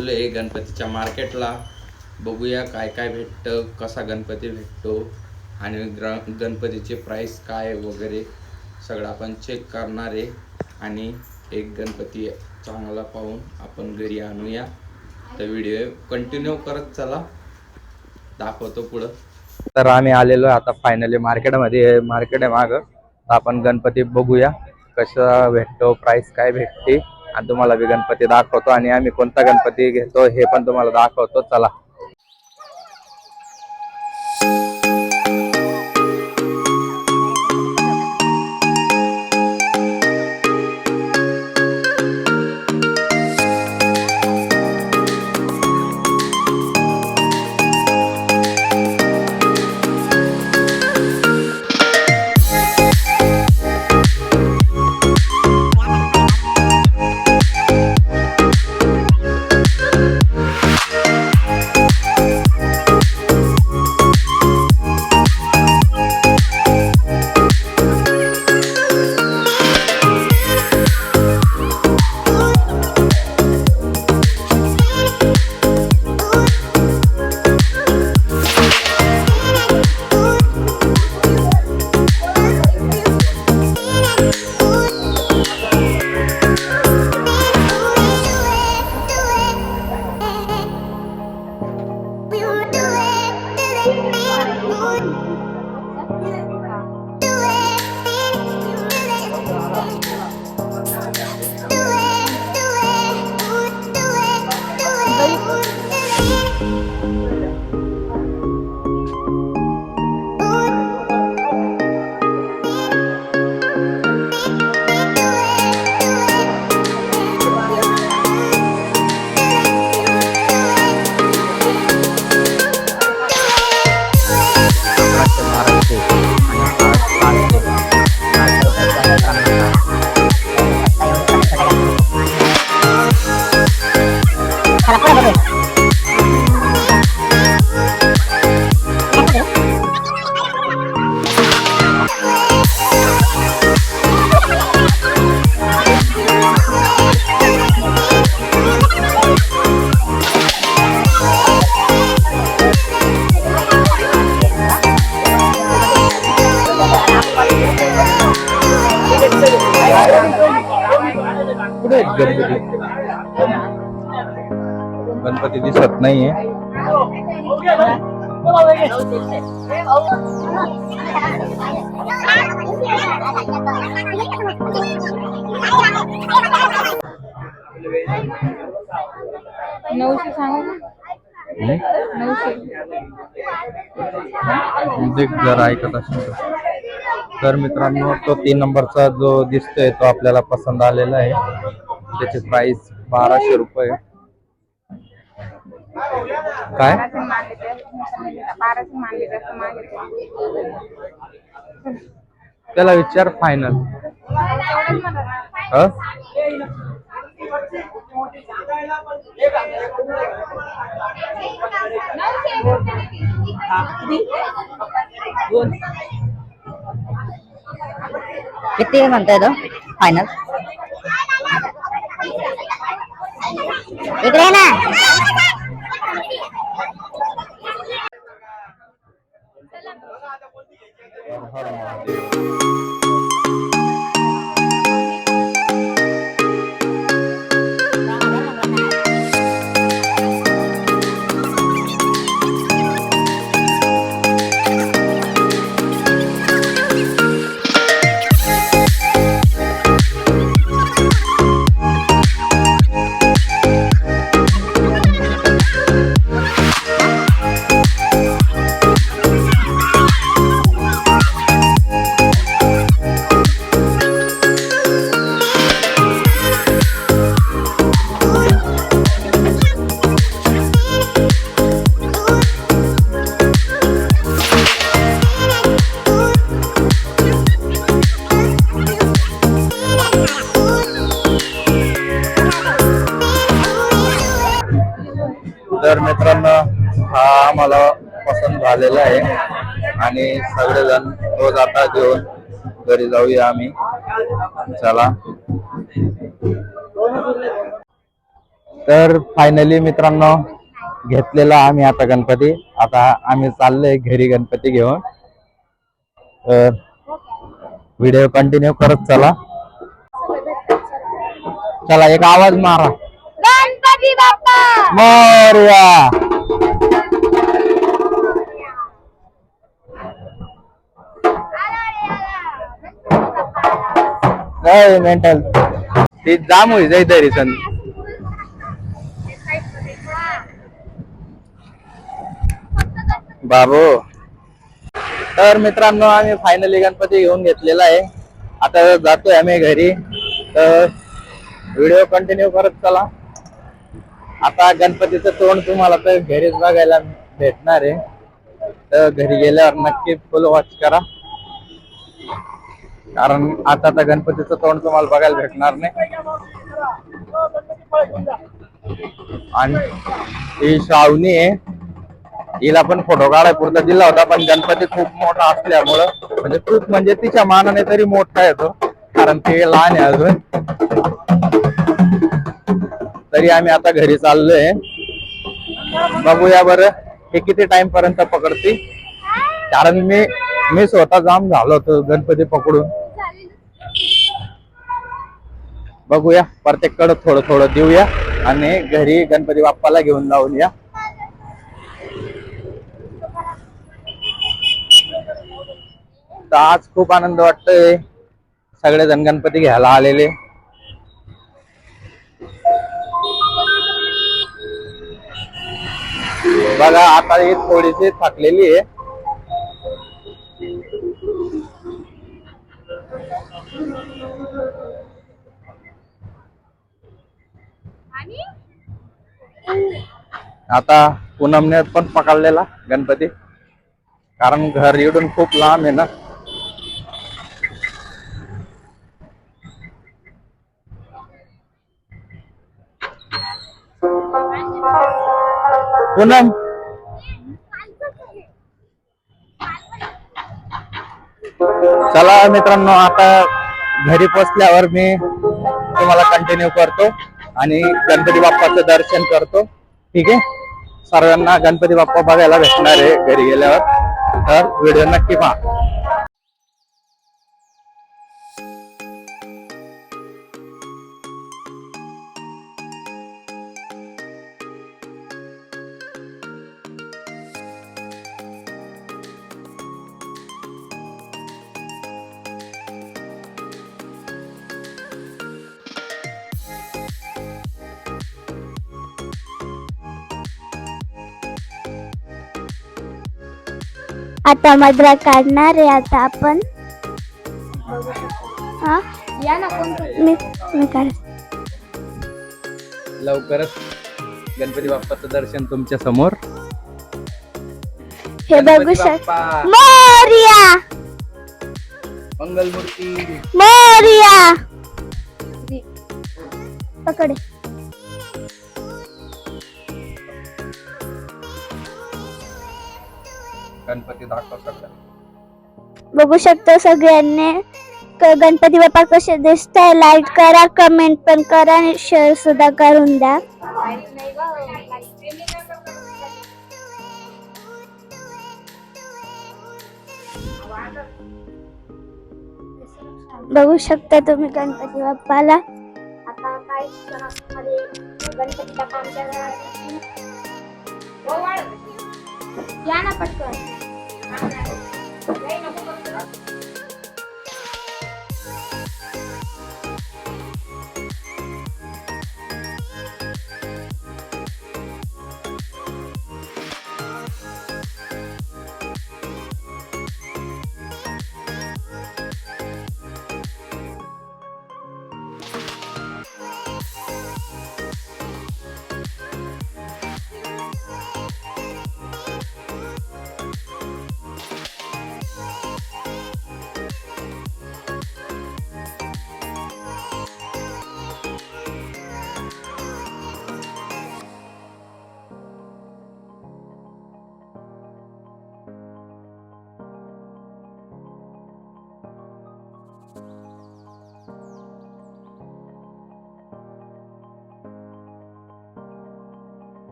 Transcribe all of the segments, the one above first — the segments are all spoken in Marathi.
चाललोय गणपतीच्या मार्केटला। बघूया काय काय भेटतं, कसा गणपती भेटतो आणि गणपतीचे प्राइस काय वगैरे सगळं आपण चेक करणार आहे आणि एक गणपती चांगला पाहून आपण घरी आणूया। तर व्हिडिओ कंटिन्यू करत चला, दाखवतो पुढं। तर आम्ही आलेलो आता फायनली मार्केटमध्ये। मार्केट आहे मागं, आपण गणपती बघूया कसा भेटतो, प्राइस काय भेटते आणि तुम्हाला भी गणपती दाखवतो आणि आम्ही कोणता गणपती घेतो हे पण तुम्हाला दाखवतो। चला गणपती दिसत नाहीये। नऊशे सांगा, 900 जर ऐकत असेल तर मित्रांनो, तो 3 नंबरचा जो दिसतोय तो आपल्याला पसंत आलेला आहे। त्याची प्राइस 1200 रुपये। काय त्याला विचार फायनल। किती म्हणताय तो फायनल? इकडे ना। तर मित्रांनो, हा आम्हाला पसंत झालेला आहे आणि सगळेजण रोज आता घेऊन घरी जाऊया आम्ही। चला तर फायनली मित्रांनो घेतलेला आम्ही आता गणपती. आता आम्ही चाललोय घरी गणपती घेऊन. तर व्हिडिओ कंटिन्यू करत चला. चला एक आवाज मारा, गणपती बाप्पा मोरया. मेंटल ती जाम होई जाई तरी सन बाबू. तर मित्रांनो आम्ही फायनली गणपती घेऊन घेतलेला आहे. आता जातोय आम्ही घरी. तर व्हिडिओ कंटिन्यू करत चला. आता गणपतीचं तोंड तुम्हाला तर घरीच बघायला भेटणार आहे. तर घरी गेल्यावर नक्की फुल वॉच करा, कारण आता तर गणपतीचं तोंड तुम्हाला बघायला भेटणार नाही. आणि ही श्रावणी आहे, हिला पण फोटो काढाय पुरता दिला होता, पण गणपती खूप मोठा असल्यामुळं म्हणजे खूप म्हणजे तिच्या मानाने तरी मोठा येतो, कारण ते लहान आहे अजून. तरी आम्ही आता घरी चाललोय. बघूया बरं हे किती टाइम पर्यंत पकडते, कारण मी स्वतः जाम झालो होतो गणपती पकडून. बघूया प्रत्येककडे थोडं थोडं देऊया आणि घरी गणपती बाप्पाला घेऊन जाऊया. तर आज खूप आनंद वाटतोय, सगळेजण गणपती घ्यायला आलेले. बघा आता ही थोडीशी थकलेली आहे. आता पूनमने पण पकडलेला गणपती, कारण घर इकडून खूप लांब आहे ना. पूनम चला मित्रांनो, आता घरी पोचल्यावर मी तुम्हाला कंटिन्यू करतो आणि गणपती बाप्पाचं दर्शन करतो. ठीक आहे, सर्वांना गणपती बाप्पा बघायला भेटणार आहे घरी गेल्यावर, तर व्हिडिओ नक्की पहा. आता मधरा काढणार आहे. आता आपण या ना कोण मी काढ. लवकरच गणपती बाप्पाचं दर्शन तुमच्या समोर. हे बघू शकता. मोरया मंगलमूर्ती मोरया पकडे. गणपती दाखव सगळं. बघू शकता सगळ्यांनी गणपती बाप्पा कसे दिसताय. लाईक करा, कमेंट पण करा आणि शेअर सुद्धा करून द्या. बघू शकता तुम्ही गणपती बाप्पाला. आता काय गणपतीला काम करणार या ना पटकन.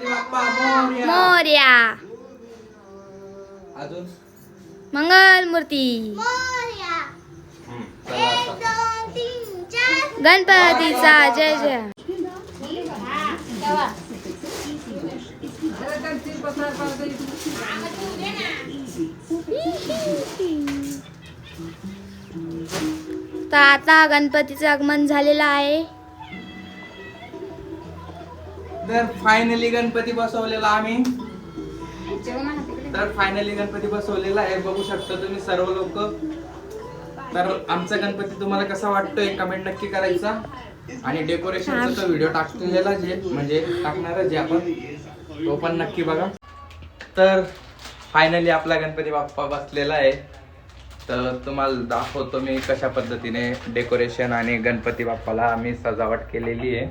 बाप्पा मोरया. मोरया. अजून मंगल मूर्ती. चला आता. गणपतीचा जय जय. तर आता गणपतीचं आगमन झालेलं आहे. तर फायनली गणपती बसवलेला आम्ही. तर फायनली गणपती बसवलेला आहे, बघू शकता तुम्ही सर्व लोक. तर आमचा गणपती तुम्हाला कसा वाटतोय कमेंट नक्की करायचा. आणि डेकोरेशनचा तो व्हिडिओ टाकलेला जे म्हणजे टाकणार जे आपण तो पण नक्की बघा. तर फायनली आपला गणपती बाप्पा बसलेला आहे. तर तुम्हाला दाखवतो मी कशा पद्धतीने डेकोरेशन आणि गणपती बाप्पाला आम्ही सजावट केलेली आहे.